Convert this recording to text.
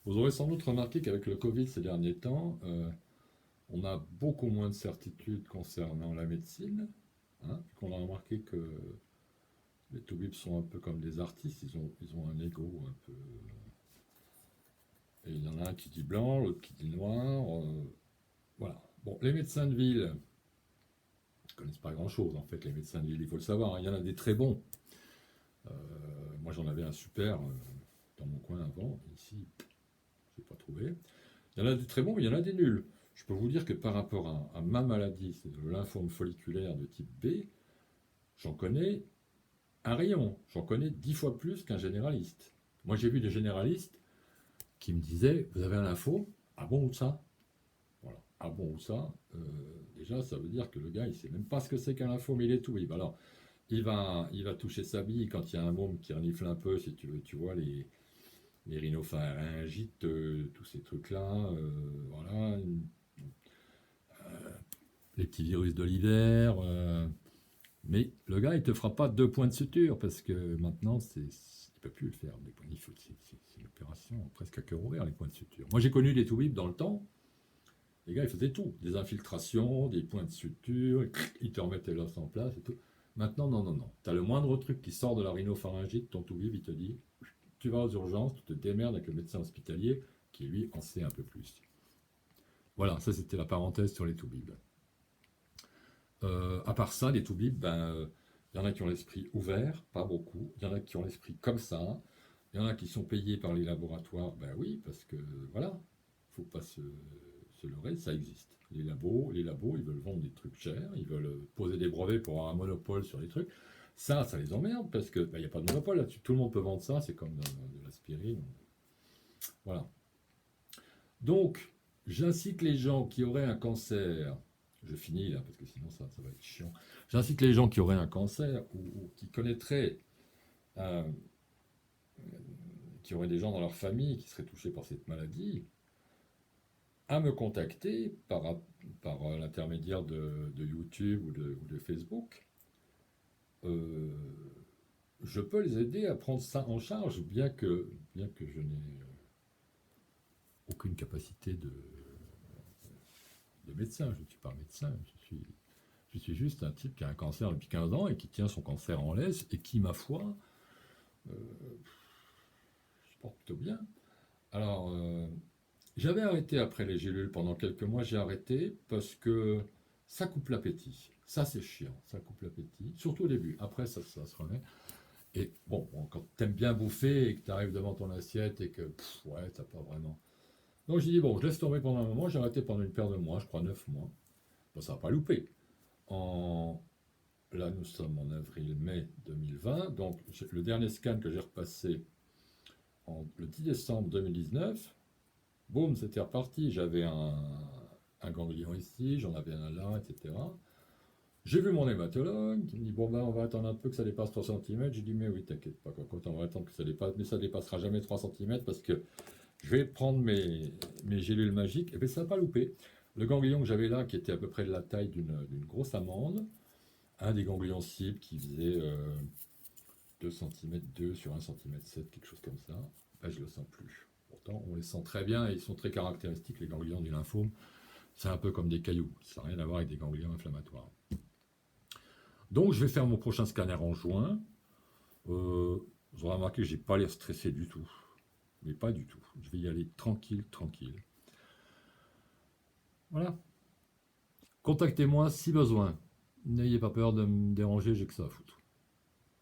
Vous aurez sans doute remarqué qu'avec le Covid ces derniers temps, on a beaucoup moins de certitudes concernant la médecine. Hein, qu'on a remarqué que les toubibs sont un peu comme des artistes, ils ont un ego un peu. Et il y en a un qui dit blanc, l'autre qui dit noir. Voilà. Bon, les médecins de ville ne connaissent pas grand-chose en fait, les médecins de ville, il faut le savoir. Hein. Il y en a des très bons. Moi j'en avais un super dans mon coin avant, ici je n'ai pas trouvé. Il y en a des très bons, mais il y en a des nuls. Je peux vous dire que par rapport à ma maladie, c'est de lymphome folliculaire de type B, j'en connais un rayon. J'en connais 10 fois plus qu'un généraliste. Moi j'ai vu des généralistes qui me disaient, vous avez un lymphome? Ah bon, ou ça? Voilà. Ah bon, ou ça? Déjà, ça veut dire que le gars, il sait même pas ce que c'est qu'un lymphome, il est tout. Alors, il va toucher sa bille quand il y a un môme qui renifle un peu, si tu veux, tu vois, les rhinopharyngites, tous ces trucs-là, voilà, les petits virus de l'hiver. Mais le gars, il te fera pas 2 points de suture parce que maintenant, il peut plus le faire. C'est une opération presque à cœur ouvert, les points de suture. Moi, j'ai connu des toubibs dans le temps. Les gars, ils faisaient tout. Des infiltrations, des points de suture, ils te remettaient l'os en place et tout. Maintenant, non, non, non. Tu as le moindre truc qui sort de la rhinopharyngite, ton toubib, il te dit, tu vas aux urgences, tu te démerdes avec le médecin hospitalier qui, lui, en sait un peu plus. Voilà, ça c'était la parenthèse sur les toubibs. À part ça, les toubibs, il y en a qui ont l'esprit ouvert, pas beaucoup. Il y en a qui ont l'esprit comme ça. Il y en a qui sont payés par les laboratoires, ben oui, parce que voilà, il ne faut pas se leurrer, ça existe. Les labos, ils veulent vendre des trucs chers, ils veulent poser des brevets pour avoir un monopole sur les trucs. Ça les emmerde parce que il n'y a pas de monopole là-dessus. Tout le monde peut vendre ça, c'est comme de l'aspirine. Voilà. Donc, j'incite les gens qui auraient un cancer, je finis là parce que sinon ça va être chiant. J'incite les gens qui auraient un cancer ou qui connaîtraient, euh, qui auraient des gens dans leur famille qui seraient touchés par cette maladie, à me contacter par l'intermédiaire de YouTube ou de Facebook. Euh, je peux les aider à prendre ça en charge, bien que je n'ai aucune capacité de médecin. Je ne suis pas médecin, je suis juste un type qui a un cancer depuis 15 ans et qui tient son cancer en laisse et qui, ma foi, euh, se porte plutôt bien. Alors, j'avais arrêté après les gélules pendant quelques mois, j'ai arrêté parce que ça coupe l'appétit. Ça, c'est chiant, ça coupe l'appétit, surtout au début. Après, ça se remet. Et bon, quand t'aimes bien bouffer et que t'arrives devant ton assiette et que, ouais, t'as pas vraiment. Donc j'ai dit, bon, je laisse tomber pendant un moment, j'ai arrêté pendant une paire de mois, je crois 9 mois. Bon, ça n'a pas loupé. En... Là, nous sommes en avril-mai 2020, donc le dernier scan que j'ai repassé le 10 décembre 2019, boum, c'était reparti. J'avais un ganglion ici, j'en avais un là, etc. J'ai vu mon hématologue qui me dit, bon ben on va attendre un peu que ça dépasse 3 cm. J'ai dit, mais oui, t'inquiète pas, quand on va attendre que ça dépasse, mais ça dépassera jamais 3 cm parce que je vais prendre mes gélules magiques. Et bien ça n'a pas loupé. Le ganglion que j'avais là, qui était à peu près de la taille d'une grosse amande, un des ganglions cibles qui faisait 2 cm 2 sur 1 cm 7, quelque chose comme ça, ben, je ne le sens plus. Pourtant, on les sent très bien et ils sont très caractéristiques, les ganglions du lymphome. C'est un peu comme des cailloux, ça n'a rien à voir avec des ganglions inflammatoires. Donc, je vais faire mon prochain scanner en juin. Vous aurez remarqué que je n'ai pas l'air stressé du tout. Mais pas du tout. Je vais y aller tranquille, tranquille. Voilà. Contactez-moi si besoin. N'ayez pas peur de me déranger, j'ai que ça à foutre.